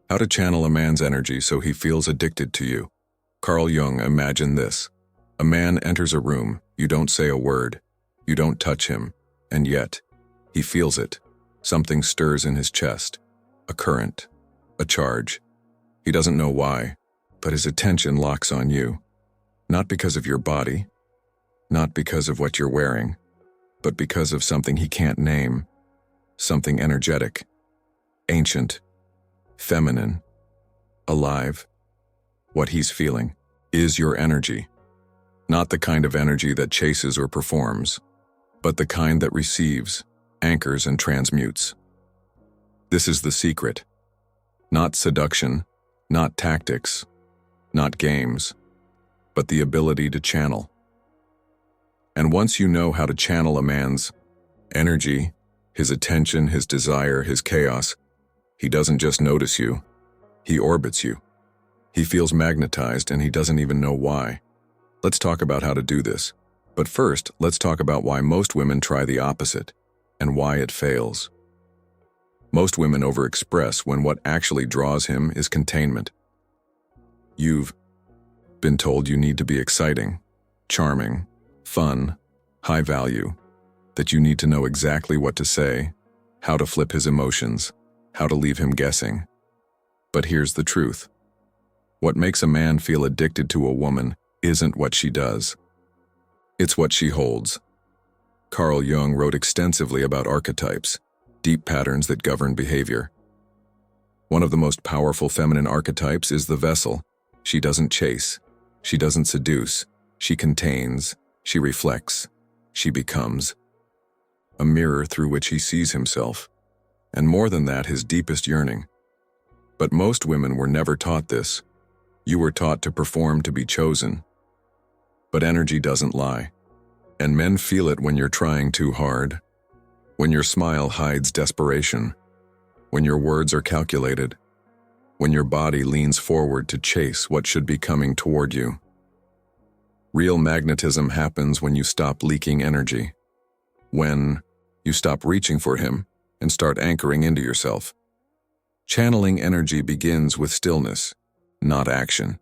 How to channel a man's energy so he feels addicted to you. Carl Jung, imagine this. A man enters a room, you don't say a word, you don't touch him, and yet, he feels it. Something stirs in his chest. A current. A charge. He doesn't know why, but his attention locks on you. Not because of your body, not because of what you're wearing, but because of something he can't name. Something energetic, ancient, feminine, alive. What he's feeling is your energy. Not the kind of energy that chases or performs, but the kind that receives, anchors, and transmutes. This is the secret. Not seduction, not tactics, not games, but the ability to channel. And once you know how to channel a man's energy, his attention, his desire, his chaos, he doesn't just notice you, he orbits you. He feels magnetized and he doesn't even know why. Let's talk about how to do this. But first, let's talk about why most women try the opposite and why it fails. Most women overexpress when what actually draws him is containment. You've been told you need to be exciting, charming, fun, high value, that you need to know exactly what to say, how to flip his emotions, how to leave him guessing. But here's the truth. What makes a man feel addicted to a woman isn't what she does. It's what she holds. Carl Jung wrote extensively about archetypes, deep patterns that govern behavior. One of the most powerful feminine archetypes is the vessel. She doesn't chase. She doesn't seduce. She contains. She reflects. She becomes. A mirror through which he sees himself. And more than that, his deepest yearning. But most women were never taught this. You were taught to perform to be chosen. But energy doesn't lie. And men feel it when you're trying too hard. When your smile hides desperation. When your words are calculated. When your body leans forward to chase what should be coming toward you. Real magnetism happens when you stop leaking energy. When you stop reaching for him and start anchoring into yourself. Channeling energy begins with stillness, not action.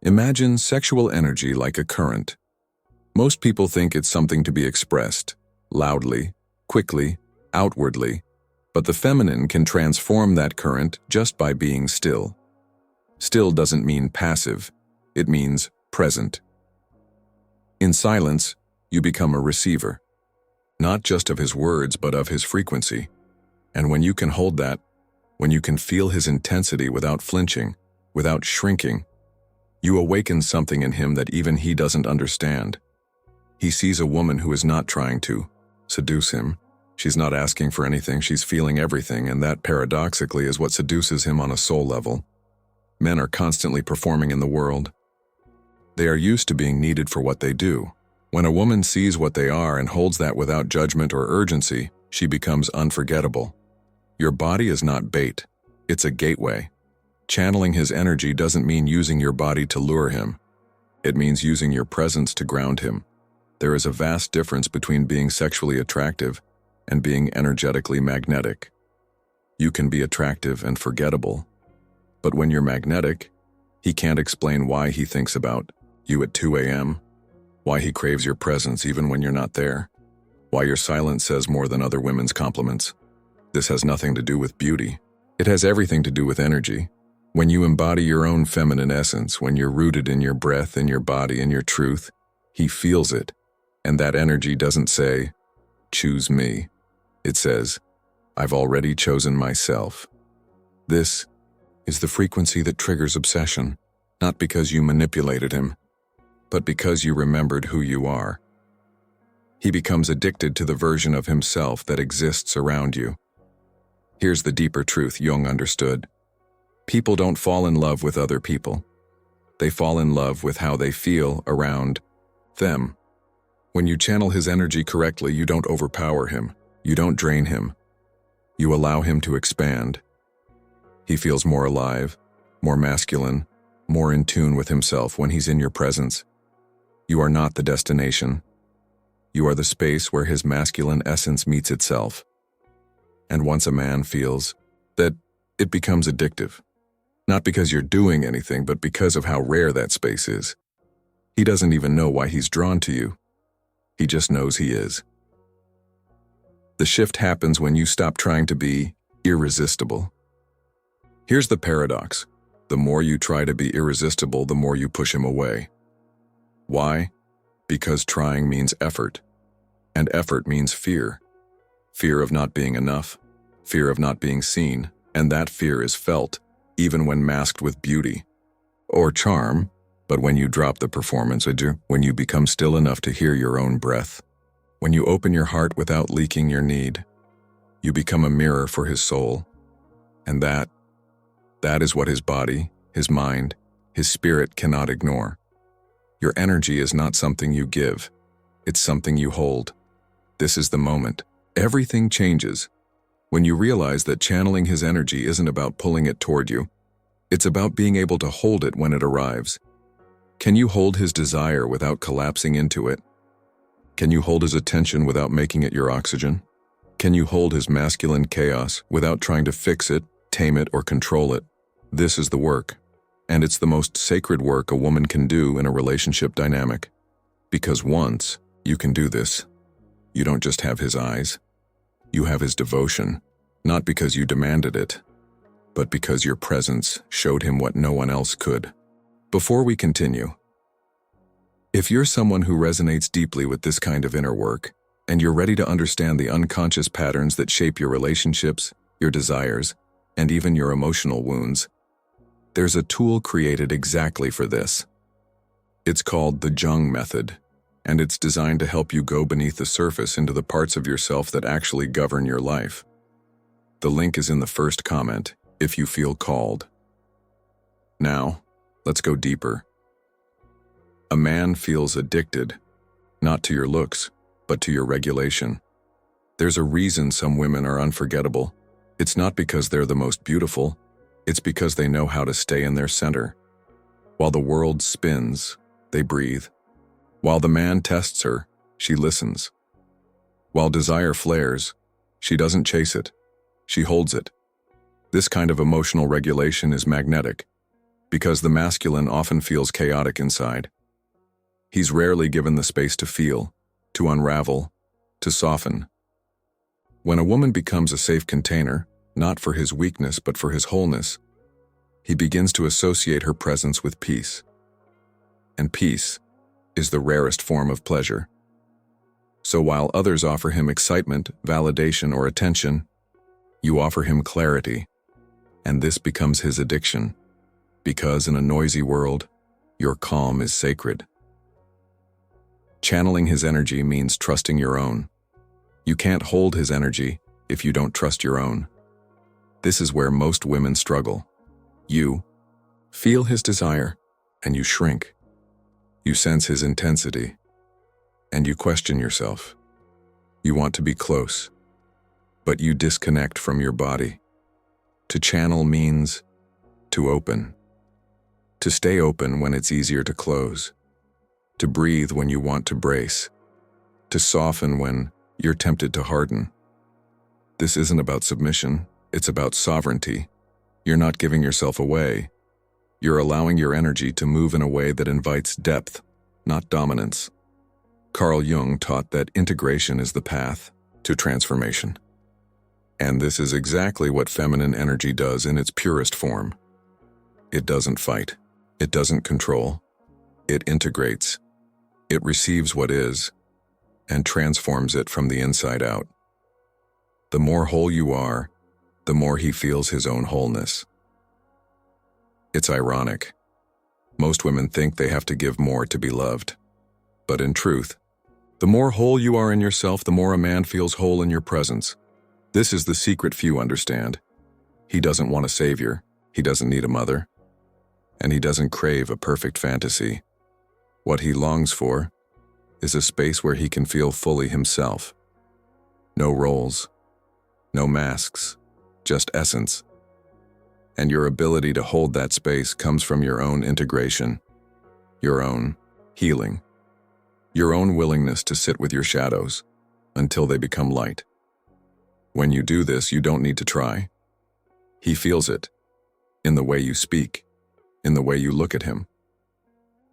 Imagine sexual energy like a current. Most people think it's something to be expressed, loudly, quickly, outwardly, but the feminine can transform that current just by being still. Still doesn't mean passive, it means present. In silence, you become a receiver, not just of his words but of his frequency. And when you can hold that, when you can feel his intensity without flinching, without shrinking, you awaken something in him that even he doesn't understand. He sees a woman who is not trying to seduce him. She's not asking for anything, she's feeling everything, and that paradoxically is what seduces him on a soul level. Men are constantly performing in the world. They are used to being needed for what they do. When a woman sees what they are and holds that without judgment or urgency, she becomes unforgettable. Your body is not bait, it's a gateway. Channeling his energy doesn't mean using your body to lure him. It means using your presence to ground him. There is a vast difference between being sexually attractive and being energetically magnetic. You can be attractive and forgettable, but when you're magnetic, he can't explain why he thinks about you at 2 a.m., why he craves your presence even when you're not there, why your silence says more than other women's compliments. This has nothing to do with beauty. It has everything to do with energy. When you embody your own feminine essence, when you're rooted in your breath, in your body, in your truth, he feels it. And that energy doesn't say, choose me. It says, I've already chosen myself. This is the frequency that triggers obsession, not because you manipulated him, but because you remembered who you are. He becomes addicted to the version of himself that exists around you. Here's the deeper truth Jung understood. People don't fall in love with other people. They fall in love with how they feel around them. When you channel his energy correctly, you don't overpower him. You don't drain him. You allow him to expand. He feels more alive, more masculine, more in tune with himself when he's in your presence. You are not the destination. You are the space where his masculine essence meets itself. And once a man feels that it becomes addictive. Not because you're doing anything, but because of how rare that space is. He doesn't even know why he's drawn to you. He just knows he is. The shift happens when you stop trying to be irresistible. Here's the paradox. The more you try to be irresistible, the more you push him away. Why? Because trying means effort, and effort means fear. Fear of not being enough, fear of not being seen, and that fear is felt, even when masked with beauty or charm, but when you drop the performance, when you become still enough to hear your own breath, when you open your heart without leaking your need, you become a mirror for his soul. And that is what his body, his mind, his spirit cannot ignore. Your energy is not something you give, it's something you hold. This is the moment. Everything changes when you realize that channeling his energy isn't about pulling it toward you. It's about being able to hold it when it arrives. Can you hold his desire without collapsing into it? Can you hold his attention without making it your oxygen? Can you hold his masculine chaos without trying to fix it, tame it, or control it? This is the work, and it's the most sacred work a woman can do in a relationship dynamic. Because once you can do this, you don't just have his eyes, you have his devotion, not because you demanded it, but because your presence showed him what no one else could. Before we continue, if you're someone who resonates deeply with this kind of inner work, and you're ready to understand the unconscious patterns that shape your relationships, your desires, and even your emotional wounds, there's a tool created exactly for this. It's called the Jung Method, and it's designed to help you go beneath the surface into the parts of yourself that actually govern your life. The link is in the first comment, if you feel called. Now, let's go deeper. A man feels addicted, not to your looks, but to your regulation. There's a reason some women are unforgettable. It's not because they're the most beautiful, it's because they know how to stay in their center. While the world spins, they breathe. While the man tests her, she listens. While desire flares, she doesn't chase it, she holds it. This kind of emotional regulation is magnetic, because the masculine often feels chaotic inside. He's rarely given the space to feel, to unravel, to soften. When a woman becomes a safe container, not for his weakness but for his wholeness, he begins to associate her presence with peace. And peace is the rarest form of pleasure. So while others offer him excitement, validation, or attention, you offer him clarity, and this becomes his addiction, because in a noisy world, your calm is sacred. Channeling his energy means trusting your own. You can't hold his energy if you don't trust your own. This is where most women struggle. You feel his desire, and you shrink. You sense his intensity, and you question yourself. You want to be close, but you disconnect from your body. To channel means to open. To stay open when it's easier to close. To breathe when you want to brace. To soften when you're tempted to harden. This isn't about submission, it's about sovereignty. You're not giving yourself away. You're allowing your energy to move in a way that invites depth, not dominance. Carl Jung taught that integration is the path to transformation. And this is exactly what feminine energy does in its purest form. It doesn't fight. It doesn't control. It integrates. It receives what is and transforms it from the inside out. The more whole you are, the more he feels his own wholeness. It's ironic. Most women think they have to give more to be loved. But in truth, the more whole you are in yourself, the more a man feels whole in your presence. This is the secret few understand. He doesn't want a savior. He doesn't need a mother. And he doesn't crave a perfect fantasy. What he longs for is a space where he can feel fully himself. No roles, no masks, just essence. And your ability to hold that space comes from your own integration, your own healing, your own willingness to sit with your shadows until they become light. When you do this, you don't need to try. He feels it in the way you speak, in the way you look at him,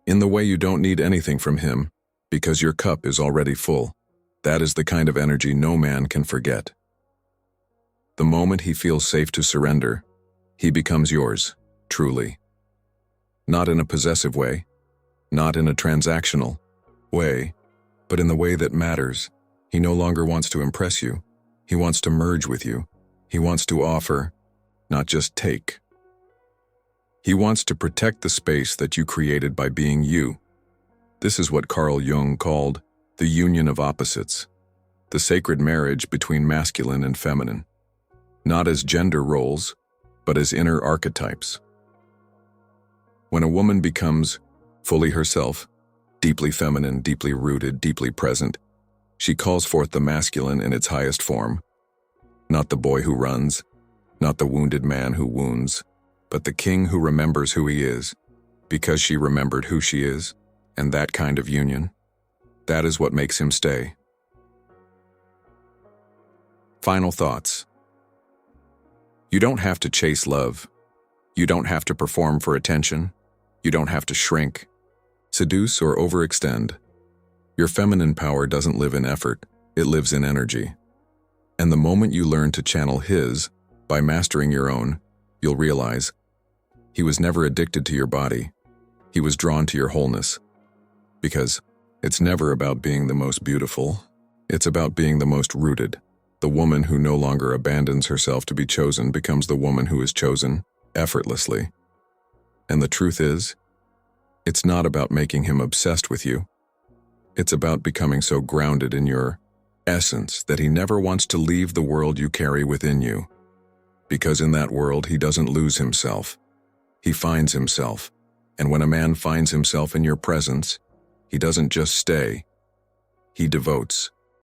in the way you don't need anything from him because your cup is already full. That is the kind of energy no man can forget. The moment he feels safe to surrender, he becomes yours, truly. Not in a possessive way, not in a transactional way, but in the way that matters. He no longer wants to impress you. He wants to merge with you. He wants to offer, not just take. He wants to protect the space that you created by being you. This is what Carl Jung called the union of opposites, the sacred marriage between masculine and feminine, not as gender roles, but as inner archetypes. When a woman becomes fully herself, deeply feminine, deeply rooted, deeply present, she calls forth the masculine in its highest form, not the boy who runs, not the wounded man who wounds, but the king who remembers who he is, because she remembered who she is, and that kind of union, that is what makes him stay. Final thoughts. You don't have to chase love. You don't have to perform for attention. You don't have to shrink, seduce, or overextend. Your feminine power doesn't live in effort, it lives in energy. And the moment you learn to channel his, by mastering your own, you'll realize he was never addicted to your body. He was drawn to your wholeness. Because it's never about being the most beautiful. It's about being the most rooted. The woman who no longer abandons herself to be chosen becomes the woman who is chosen effortlessly. And the truth is, it's not about making him obsessed with you. It's about becoming so grounded in your essence that he never wants to leave the world you carry within you. Because in that world, he doesn't lose himself. He finds himself. And when a man finds himself in your presence, he doesn't just stay, he devotes.